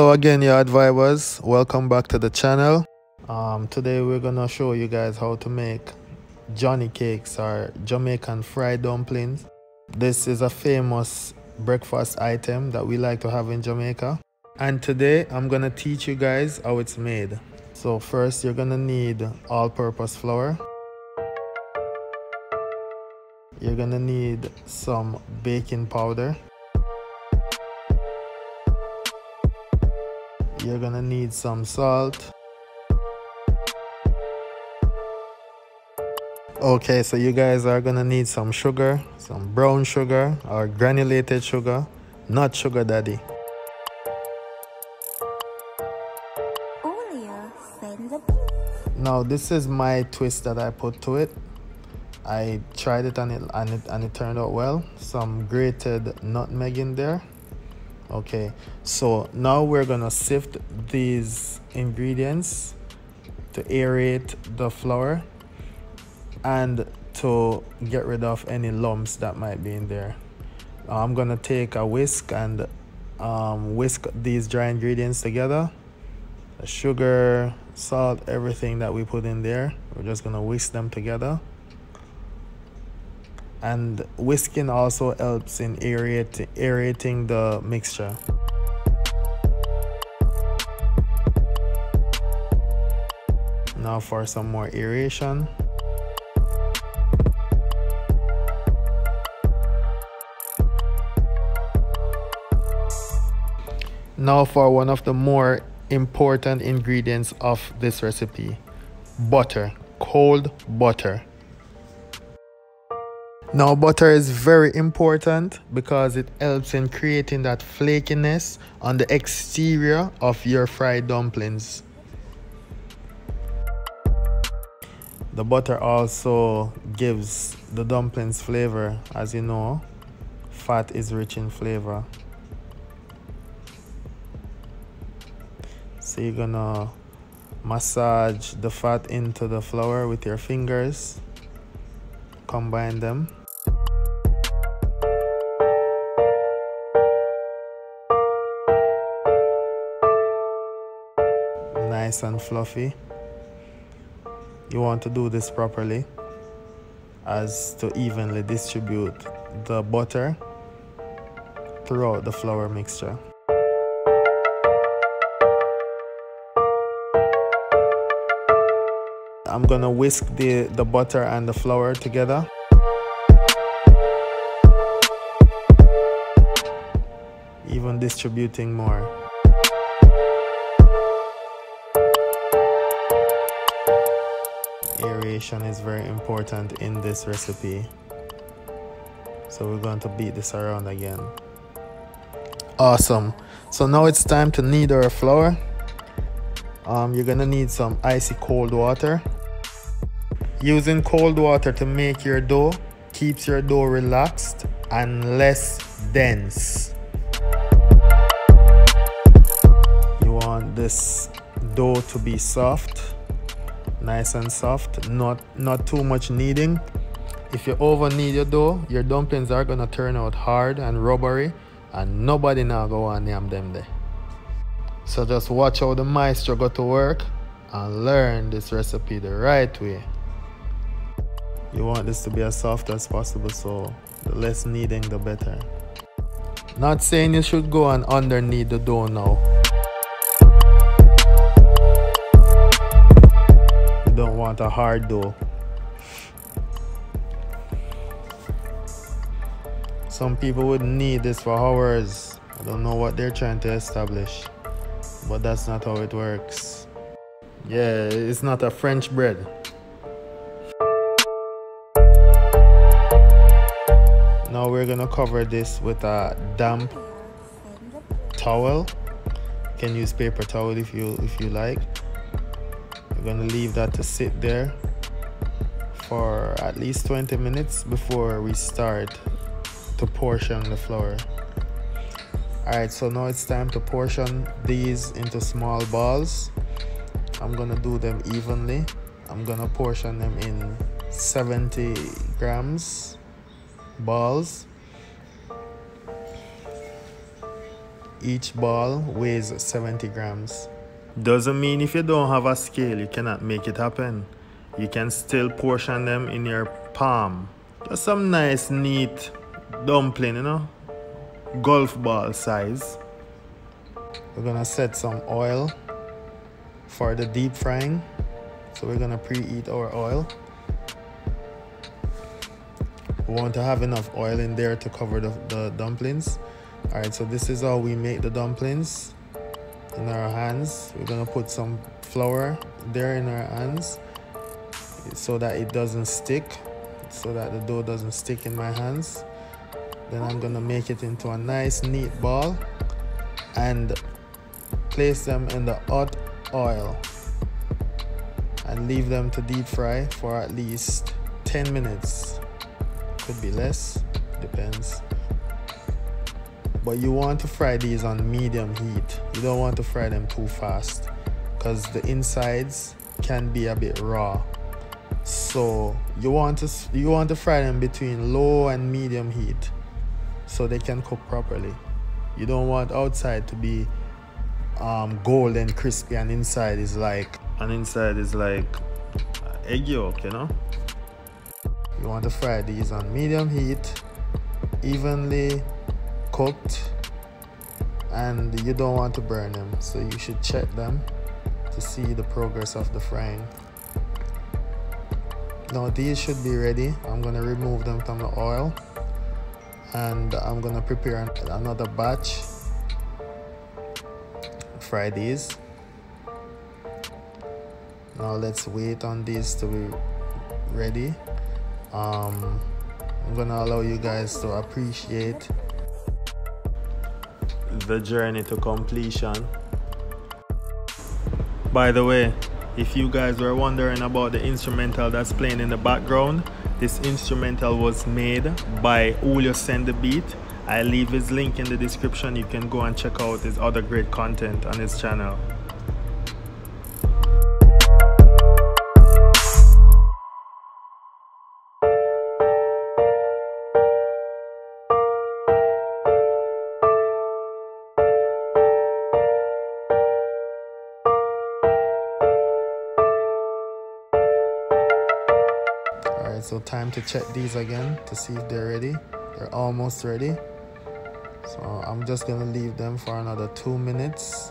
Hello again, YaRdVibers. Welcome back to the channel. Today we're gonna show you guys how to make Johnny cakes or Jamaican fried dumplings. This is a famous breakfast item that we like to have in Jamaica. And today I'm gonna teach you guys how it's made. So first you're gonna need all-purpose flour. You're gonna need some baking powder. You're gonna need some salt. Okay, so you guys are gonna need some sugar, some brown sugar or granulated sugar, not sugar daddy. Now this is my twist that I put to it. I tried it and it turned out well. Some grated nutmeg in there. Okay, so now we're gonna sift these ingredients to aerate the flour and to get rid of any lumps that might be in there. I'm gonna take a whisk and whisk these dry ingredients together. The sugar, salt, everything that we put in there, we're just gonna whisk them together. And whisking also helps in aerating the mixture. Now for some more aeration. Now for one of the more important ingredients of this recipe, butter, cold butter. Now butter is very important because it helps in creating that flakiness on the exterior of your fried dumplings. The butter also gives the dumplings flavor. As you know, fat is rich in flavor. So you're gonna massage the fat into the flour with your fingers, combine them. Nice and fluffy. You want to do this properly as to evenly distribute the butter throughout the flour mixture. I'm gonna whisk the butter and the flour together. Even distributing more. Aeration is very important in this recipe. So we're going to beat this around again. Awesome. So now it's time to knead our flour. You're gonna need some icy cold water. Using cold water to make your dough keeps your dough relaxed and less dense. You want this dough to be soft, nice and soft, not too much kneading. If you over knead your dough, your dumplings are gonna turn out hard and rubbery and nobody now go and yam them there. So just watch how the maestro go to work and learn this recipe the right way. You want this to be as soft as possible, so the less kneading the better. Not saying you should go and under knead the dough now. You don't want a hard dough. Some people would knead this for hours. I don't know what they're trying to establish, but that's not how it works. Yeah, it's not a French bread. Now we're gonna cover this with a damp towel. You can use paper towel if you like. We're gonna leave that to sit there for at least 20 minutes before we start to portion the flour. Alright, so now it's time to portion these into small balls. I'm gonna do them evenly. I'm gonna portion them in 70 grams balls. Each ball weighs 70 grams. Doesn't mean if you don't have a scale, you cannot make it happen. You can still portion them in your palm. Just some nice, neat dumpling, you know, golf ball size. We're gonna set some oil for the deep frying. So we're gonna preheat our oil. We want to have enough oil in there to cover the dumplings. All right, so this is how we make the dumplings in our hands. We're gonna put some flour there in our hands so that it doesn't stick, so that the dough doesn't stick in my hands. Then I'm gonna make it into a nice neat ball and place them in the hot oil and leave them to deep fry for at least 10 minutes. Could be less, depends. But you want to fry these on medium heat. You don't want to fry them too fast because the insides can be a bit raw. So you want to fry them between low and medium heat so they can cook properly. You don't want outside to be golden crispy and inside is like egg yolk, you know. You want to fry these on medium heat, evenly cooked, and you don't want to burn them, so you should check them to see the progress of the frying. Now these should be ready. I'm gonna remove them from the oil and I'm gonna prepare another batch. Fry these. Now let's wait on these to be ready. I'm gonna allow you guys to appreciate the journey to completion. By the way, if you guys were wondering about the instrumental that's playing in the background, this instrumental was made by Julio Send the Beat. I leave his link in the description. You can go and check out his other great content on his channel. Alright, so time to check these again to see if they're ready. They're almost ready. So I'm just gonna leave them for another 2 minutes.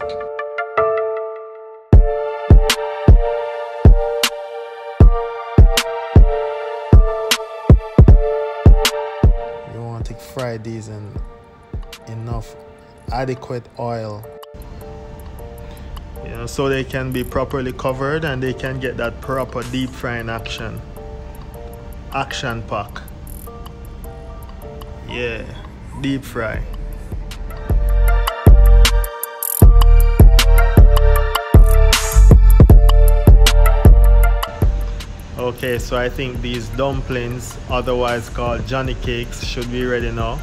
You want to fry these in enough adequate oil, you know, so they can be properly covered and they can get that proper deep frying action pack. Yeah, deep fry. Okay, so I think these dumplings, otherwise called Johnny cakes, should be ready now.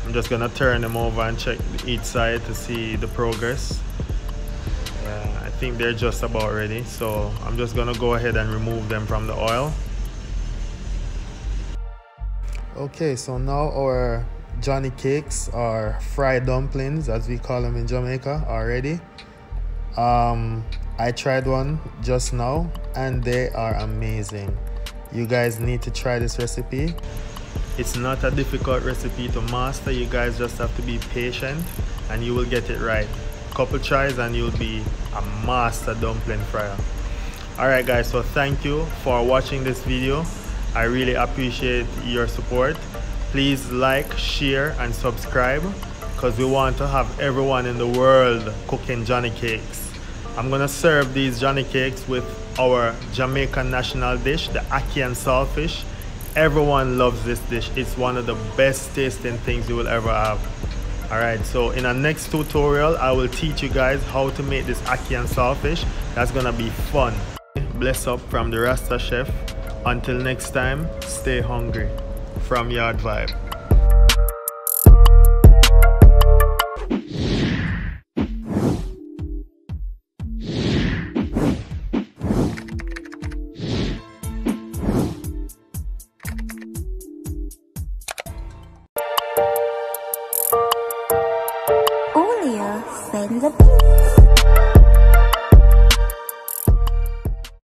I'm just gonna turn them over and check each side to see the progress. I think they're just about ready, so I'm just gonna go ahead and remove them from the oil. Okay, so now our Johnny cakes, or fried dumplings as we call them in Jamaica, are ready. I tried one just now and they are amazing. You guys need to try this recipe. It's not a difficult recipe to master. You guys just have to be patient and you will get it right. Couple tries and you'll be a master dumpling fryer. Alright guys, so thank you for watching this video. I really appreciate your support. Please like, share and subscribe because we want to have everyone in the world cooking Johnny cakes. I'm gonna serve these Johnny cakes with our Jamaican national dish, the ackee and saltfish. Everyone loves this dish. It's one of the best tasting things you will ever have. Alright, so in our next tutorial, I will teach you guys how to make this ackee and saltfish. That's gonna be fun. Bless up from the Rasta Chef. Until next time, stay hungry. From YaRdViBe. Julio thumbs up.